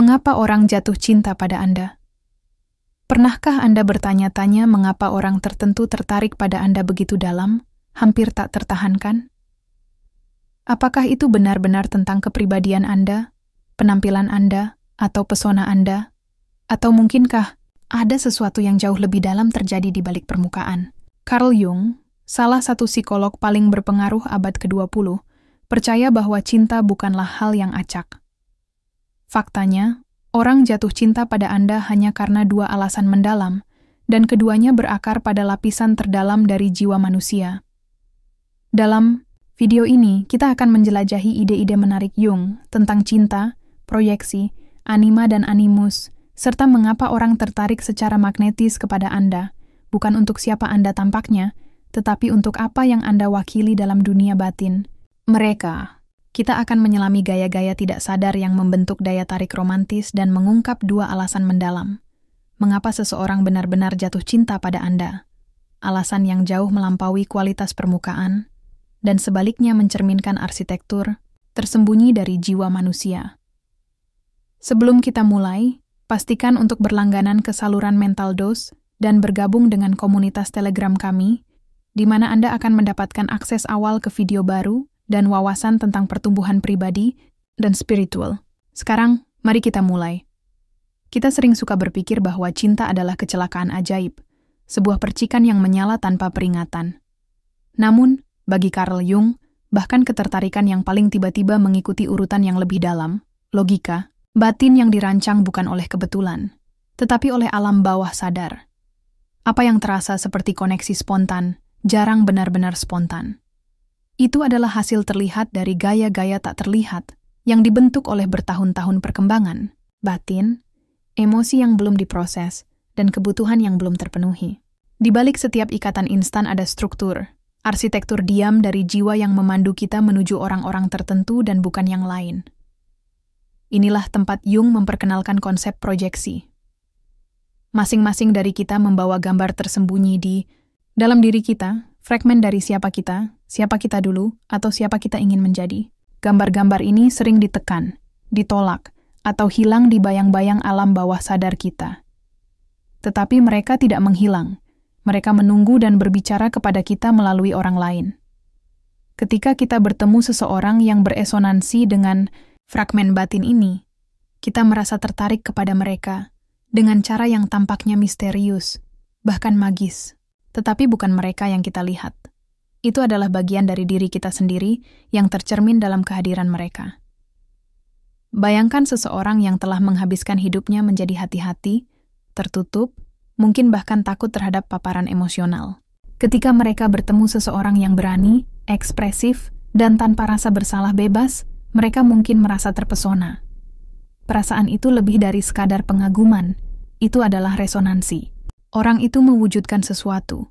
Mengapa orang jatuh cinta pada Anda? Pernahkah Anda bertanya-tanya mengapa orang tertentu tertarik pada Anda begitu dalam, hampir tak tertahankan? Apakah itu benar-benar tentang kepribadian Anda, penampilan Anda, atau pesona Anda? Atau mungkinkah ada sesuatu yang jauh lebih dalam terjadi di balik permukaan? Carl Jung, salah satu psikolog paling berpengaruh abad ke-20, percaya bahwa cinta bukanlah hal yang acak. Faktanya, orang jatuh cinta pada Anda hanya karena dua alasan mendalam, dan keduanya berakar pada lapisan terdalam dari jiwa manusia. Dalam video ini, kita akan menjelajahi ide-ide menarik Jung tentang cinta, proyeksi, anima dan animus, serta mengapa orang tertarik secara magnetis kepada Anda, bukan untuk siapa Anda tampaknya, tetapi untuk apa yang Anda wakili dalam dunia batin. Kita akan menyelami gaya-gaya tidak sadar yang membentuk daya tarik romantis dan mengungkap dua alasan mendalam. Mengapa seseorang benar-benar jatuh cinta pada Anda? Alasan yang jauh melampaui kualitas permukaan, dan sebaliknya mencerminkan arsitektur tersembunyi dari jiwa manusia. Sebelum kita mulai, pastikan untuk berlangganan ke saluran Mental Dose dan bergabung dengan komunitas Telegram kami, di mana Anda akan mendapatkan akses awal ke video baru dan wawasan tentang pertumbuhan pribadi dan spiritual. Sekarang, mari kita mulai. Kita sering suka berpikir bahwa cinta adalah kecelakaan ajaib, sebuah percikan yang menyala tanpa peringatan. Namun, bagi Carl Jung, bahkan ketertarikan yang paling tiba-tiba mengikuti urutan yang lebih dalam, logika, batin yang dirancang bukan oleh kebetulan, tetapi oleh alam bawah sadar. Apa yang terasa seperti koneksi spontan, jarang benar-benar spontan. Itu adalah hasil terlihat dari gaya-gaya tak terlihat yang dibentuk oleh bertahun-tahun perkembangan, batin, emosi yang belum diproses, dan kebutuhan yang belum terpenuhi. Di balik setiap ikatan instan ada struktur, arsitektur diam dari jiwa yang memandu kita menuju orang-orang tertentu dan bukan yang lain. Inilah tempat Jung memperkenalkan konsep proyeksi. Masing-masing dari kita membawa gambar tersembunyi di dalam diri kita, fragmen dari siapa kita dulu, atau siapa kita ingin menjadi. Gambar-gambar ini sering ditekan, ditolak, atau hilang di bayang-bayang alam bawah sadar kita. Tetapi mereka tidak menghilang. Mereka menunggu dan berbicara kepada kita melalui orang lain. Ketika kita bertemu seseorang yang beresonansi dengan fragmen batin ini, kita merasa tertarik kepada mereka dengan cara yang tampaknya misterius, bahkan magis. Tetapi bukan mereka yang kita lihat. Itu adalah bagian dari diri kita sendiri yang tercermin dalam kehadiran mereka. Bayangkan seseorang yang telah menghabiskan hidupnya menjadi hati-hati, tertutup, mungkin bahkan takut terhadap paparan emosional. Ketika mereka bertemu seseorang yang berani, ekspresif, dan tanpa rasa bersalah bebas, mereka mungkin merasa terpesona. Perasaan itu lebih dari sekadar pengaguman, itu adalah resonansi. Orang itu mewujudkan sesuatu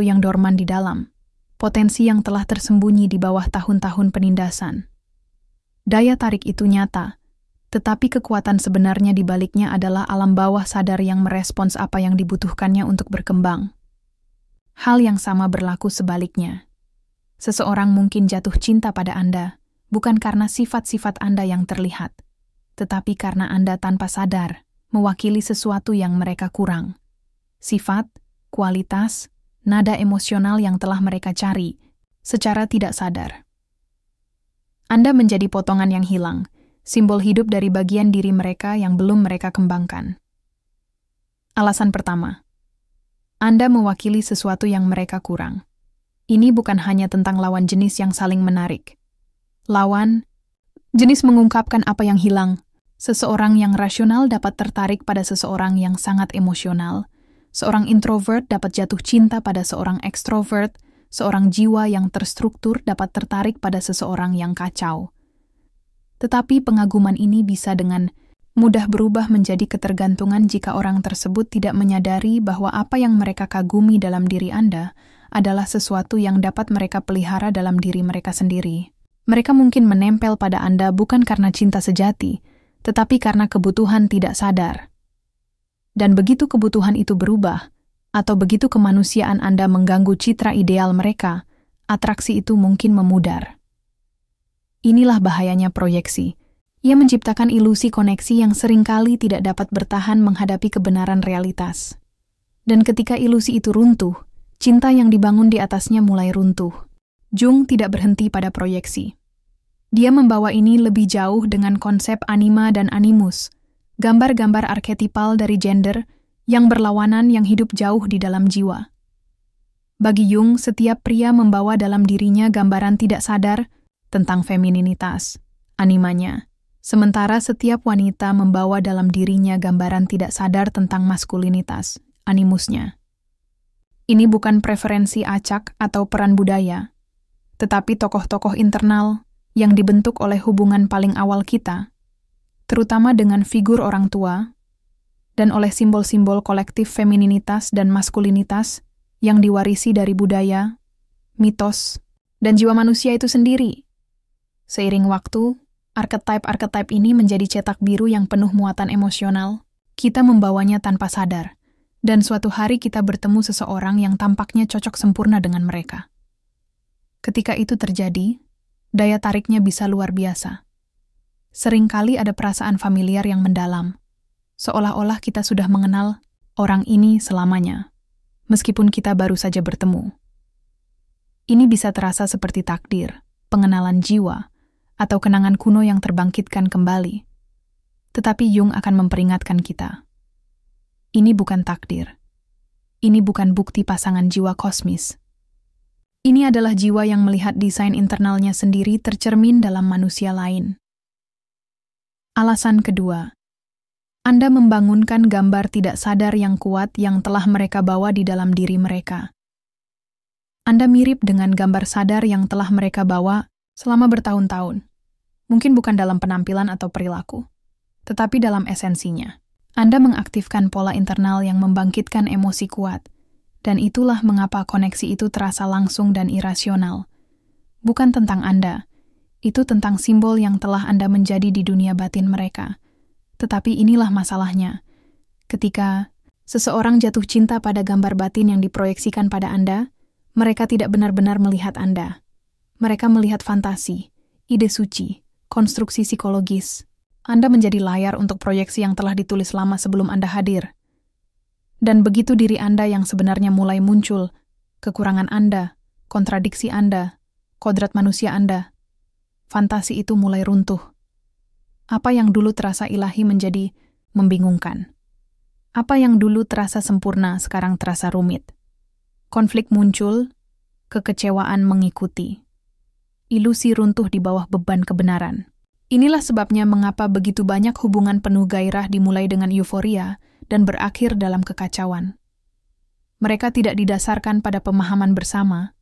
yang dorman di dalam, potensi yang telah tersembunyi di bawah tahun-tahun penindasan. Daya tarik itu nyata, tetapi kekuatan sebenarnya di baliknya adalah alam bawah sadar yang merespons apa yang dibutuhkannya untuk berkembang. Hal yang sama berlaku sebaliknya. Seseorang mungkin jatuh cinta pada Anda, bukan karena sifat-sifat Anda yang terlihat, tetapi karena Anda tanpa sadar mewakili sesuatu yang mereka kurang. Sifat, kualitas, nada emosional yang telah mereka cari secara tidak sadar. Anda menjadi potongan yang hilang, simbol hidup dari bagian diri mereka yang belum mereka kembangkan. Alasan pertama, Anda mewakili sesuatu yang mereka kurang. Ini bukan hanya tentang lawan jenis yang saling menarik. Lawan jenis mengungkapkan apa yang hilang. Seseorang yang rasional dapat tertarik pada seseorang yang sangat emosional. Seorang introvert dapat jatuh cinta pada seorang ekstrovert, seorang jiwa yang terstruktur dapat tertarik pada seseorang yang kacau. Tetapi pengaguman ini bisa dengan mudah berubah menjadi ketergantungan jika orang tersebut tidak menyadari bahwa apa yang mereka kagumi dalam diri Anda adalah sesuatu yang dapat mereka pelihara dalam diri mereka sendiri. Mereka mungkin menempel pada Anda bukan karena cinta sejati, tetapi karena kebutuhan tidak sadar. Dan begitu kebutuhan itu berubah, atau begitu kemanusiaan Anda mengganggu citra ideal mereka, atraksi itu mungkin memudar. Inilah bahayanya proyeksi. Ia menciptakan ilusi koneksi yang seringkali tidak dapat bertahan menghadapi kebenaran realitas. Dan ketika ilusi itu runtuh, cinta yang dibangun di atasnya mulai runtuh. Jung tidak berhenti pada proyeksi. Dia membawa ini lebih jauh dengan konsep anima dan animus, gambar-gambar arketipal dari gender yang berlawanan yang hidup jauh di dalam jiwa. Bagi Jung, setiap pria membawa dalam dirinya gambaran tidak sadar tentang femininitas, animanya, sementara setiap wanita membawa dalam dirinya gambaran tidak sadar tentang maskulinitas, animusnya. Ini bukan preferensi acak atau peran budaya, tetapi tokoh-tokoh internal yang dibentuk oleh hubungan paling awal kita, terutama dengan figur orang tua, dan oleh simbol-simbol kolektif femininitas dan maskulinitas yang diwarisi dari budaya, mitos, dan jiwa manusia itu sendiri. Seiring waktu, archetype-archetype ini menjadi cetak biru yang penuh muatan emosional. Kita membawanya tanpa sadar, dan suatu hari kita bertemu seseorang yang tampaknya cocok sempurna dengan mereka. Ketika itu terjadi, daya tariknya bisa luar biasa. Seringkali ada perasaan familiar yang mendalam, seolah-olah kita sudah mengenal orang ini selamanya, meskipun kita baru saja bertemu. Ini bisa terasa seperti takdir, pengenalan jiwa, atau kenangan kuno yang terbangkitkan kembali. Tetapi Jung akan memperingatkan kita. Ini bukan takdir. Ini bukan bukti pasangan jiwa kosmis. Ini adalah jiwa yang melihat desain internalnya sendiri tercermin dalam manusia lain. Alasan kedua, Anda membangunkan gambar tidak sadar yang kuat yang telah mereka bawa di dalam diri mereka. Anda mirip dengan gambar sadar yang telah mereka bawa selama bertahun-tahun. Mungkin bukan dalam penampilan atau perilaku, tetapi dalam esensinya. Anda mengaktifkan pola internal yang membangkitkan emosi kuat, dan itulah mengapa koneksi itu terasa langsung dan irasional. Bukan tentang Anda, itu tentang simbol yang telah Anda menjadi di dunia batin mereka. Tetapi inilah masalahnya. Ketika seseorang jatuh cinta pada gambar batin yang diproyeksikan pada Anda, mereka tidak benar-benar melihat Anda. Mereka melihat fantasi, ide suci, konstruksi psikologis. Anda menjadi layar untuk proyeksi yang telah ditulis lama sebelum Anda hadir. Dan begitu diri Anda yang sebenarnya mulai muncul, kekurangan Anda, kontradiksi Anda, kodrat manusia Anda, fantasi itu mulai runtuh. Apa yang dulu terasa ilahi menjadi membingungkan. Apa yang dulu terasa sempurna sekarang terasa rumit. Konflik muncul, kekecewaan mengikuti. Ilusi runtuh di bawah beban kebenaran. Inilah sebabnya mengapa begitu banyak hubungan penuh gairah dimulai dengan euforia dan berakhir dalam kekacauan. Mereka tidak didasarkan pada pemahaman bersama,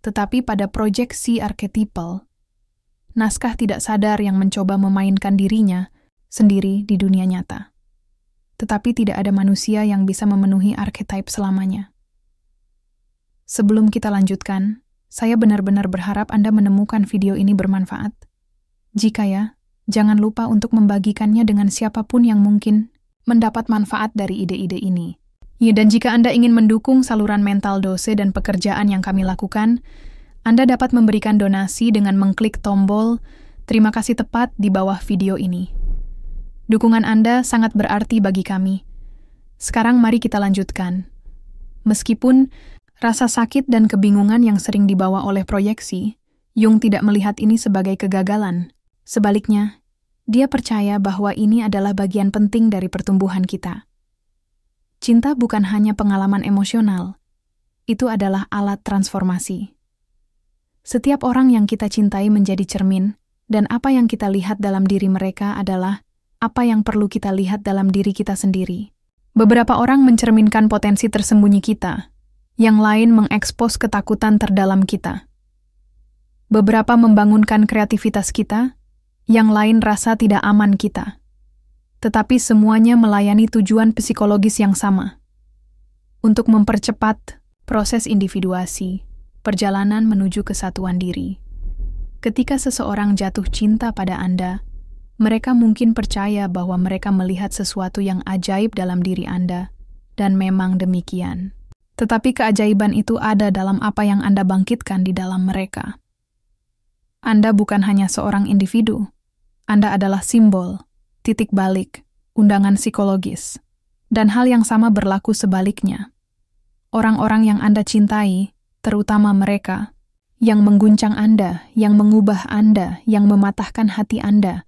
tetapi pada proyeksi arketipal, naskah tidak sadar yang mencoba memainkan dirinya sendiri di dunia nyata. Tetapi tidak ada manusia yang bisa memenuhi archetype selamanya. Sebelum kita lanjutkan, saya benar-benar berharap Anda menemukan video ini bermanfaat. Jika ya, jangan lupa untuk membagikannya dengan siapapun yang mungkin mendapat manfaat dari ide-ide ini. Ya, dan jika Anda ingin mendukung saluran mental dose dan pekerjaan yang kami lakukan, Anda dapat memberikan donasi dengan mengklik tombol terima kasih tepat di bawah video ini. Dukungan Anda sangat berarti bagi kami. Sekarang mari kita lanjutkan. Meskipun rasa sakit dan kebingungan yang sering dibawa oleh proyeksi, Jung tidak melihat ini sebagai kegagalan. Sebaliknya, dia percaya bahwa ini adalah bagian penting dari pertumbuhan kita. Cinta bukan hanya pengalaman emosional, itu adalah alat transformasi. Setiap orang yang kita cintai menjadi cermin, dan apa yang kita lihat dalam diri mereka adalah apa yang perlu kita lihat dalam diri kita sendiri. Beberapa orang mencerminkan potensi tersembunyi kita, yang lain mengekspos ketakutan terdalam kita. Beberapa membangunkan kreativitas kita, yang lain rasa tidak aman kita. Tetapi semuanya melayani tujuan psikologis yang sama. Untuk mempercepat proses individuasi, perjalanan menuju kesatuan diri. Ketika seseorang jatuh cinta pada Anda, mereka mungkin percaya bahwa mereka melihat sesuatu yang ajaib dalam diri Anda, dan memang demikian. Tetapi keajaiban itu ada dalam apa yang Anda bangkitkan di dalam mereka. Anda bukan hanya seorang individu. Anda adalah simbol, titik balik, undangan psikologis. Dan hal yang sama berlaku sebaliknya. Orang-orang yang Anda cintai, terutama mereka, yang mengguncang Anda, yang mengubah Anda, yang mematahkan hati Anda,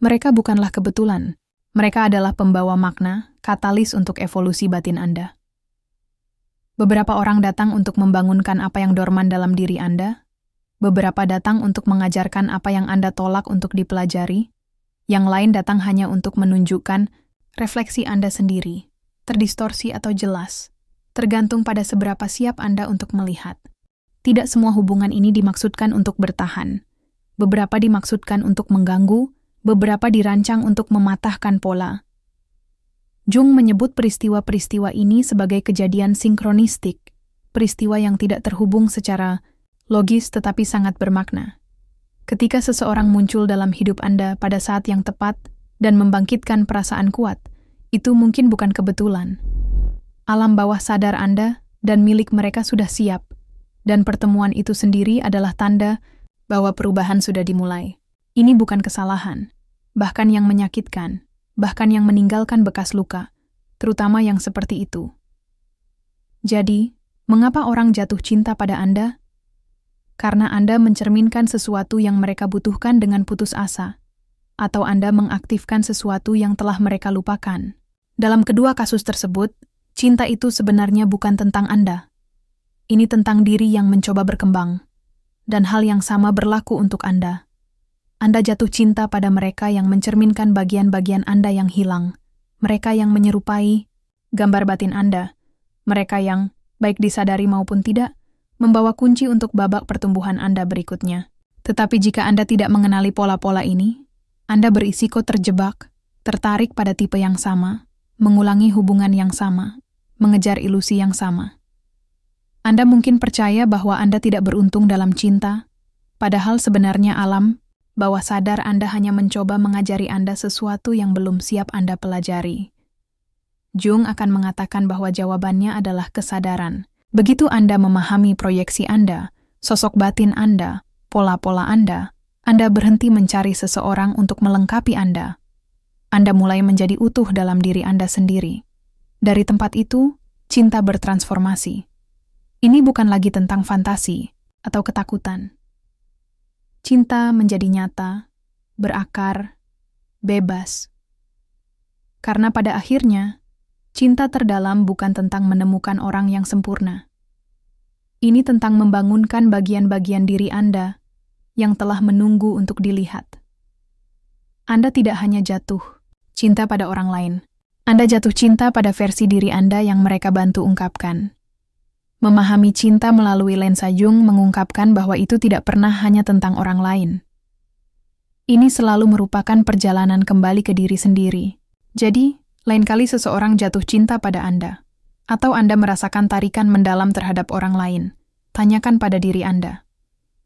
mereka bukanlah kebetulan. Mereka adalah pembawa makna, katalis untuk evolusi batin Anda. Beberapa orang datang untuk membangunkan apa yang dorman dalam diri Anda, beberapa datang untuk mengajarkan apa yang Anda tolak untuk dipelajari, yang lain datang hanya untuk menunjukkan refleksi Anda sendiri, terdistorsi atau jelas, tergantung pada seberapa siap Anda untuk melihat. Tidak semua hubungan ini dimaksudkan untuk bertahan. Beberapa dimaksudkan untuk mengganggu, beberapa dirancang untuk mematahkan pola. Jung menyebut peristiwa-peristiwa ini sebagai kejadian sinkronistik, peristiwa yang tidak terhubung secara logis tetapi sangat bermakna. Ketika seseorang muncul dalam hidup Anda pada saat yang tepat dan membangkitkan perasaan kuat, itu mungkin bukan kebetulan. Alam bawah sadar Anda dan milik mereka sudah siap, dan pertemuan itu sendiri adalah tanda bahwa perubahan sudah dimulai. Ini bukan kesalahan, bahkan yang menyakitkan, bahkan yang meninggalkan bekas luka, terutama yang seperti itu. Jadi, mengapa orang jatuh cinta pada Anda? Karena Anda mencerminkan sesuatu yang mereka butuhkan dengan putus asa, atau Anda mengaktifkan sesuatu yang telah mereka lupakan. Dalam kedua kasus tersebut, cinta itu sebenarnya bukan tentang Anda. Ini tentang diri yang mencoba berkembang, dan hal yang sama berlaku untuk Anda. Anda jatuh cinta pada mereka yang mencerminkan bagian-bagian Anda yang hilang, mereka yang menyerupai gambar batin Anda, mereka yang, baik disadari maupun tidak, membawa kunci untuk babak pertumbuhan Anda berikutnya. Tetapi jika Anda tidak mengenali pola-pola ini, Anda berisiko terjebak, tertarik pada tipe yang sama, mengulangi hubungan yang sama, mengejar ilusi yang sama. Anda mungkin percaya bahwa Anda tidak beruntung dalam cinta, padahal sebenarnya alam bawah sadar Anda hanya mencoba mengajari Anda sesuatu yang belum siap Anda pelajari. Jung akan mengatakan bahwa jawabannya adalah kesadaran. Begitu Anda memahami proyeksi Anda, sosok batin Anda, pola-pola Anda berhenti mencari seseorang untuk melengkapi Anda. Anda mulai menjadi utuh dalam diri Anda sendiri. Dari tempat itu, cinta bertransformasi. Ini bukan lagi tentang fantasi atau ketakutan. Cinta menjadi nyata, berakar, bebas. Karena pada akhirnya, cinta terdalam bukan tentang menemukan orang yang sempurna. Ini tentang membangunkan bagian-bagian diri Anda yang telah menunggu untuk dilihat. Anda tidak hanya jatuh cinta pada orang lain. Anda jatuh cinta pada versi diri Anda yang mereka bantu ungkapkan. Memahami cinta melalui lensa Jung mengungkapkan bahwa itu tidak pernah hanya tentang orang lain. Ini selalu merupakan perjalanan kembali ke diri sendiri. Jadi, lain kali seseorang jatuh cinta pada Anda, atau Anda merasakan tarikan mendalam terhadap orang lain, tanyakan pada diri Anda.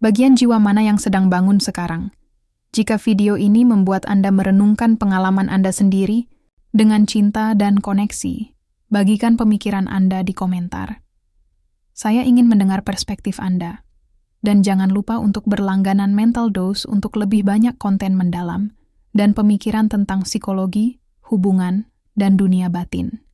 Bagian jiwa mana yang sedang bangun sekarang? Jika video ini membuat Anda merenungkan pengalaman Anda sendiri dengan cinta dan koneksi, bagikan pemikiran Anda di komentar. Saya ingin mendengar perspektif Anda. Dan jangan lupa untuk berlangganan Mental Dose untuk lebih banyak konten mendalam dan pemikiran tentang psikologi, hubungan, dan dunia batin.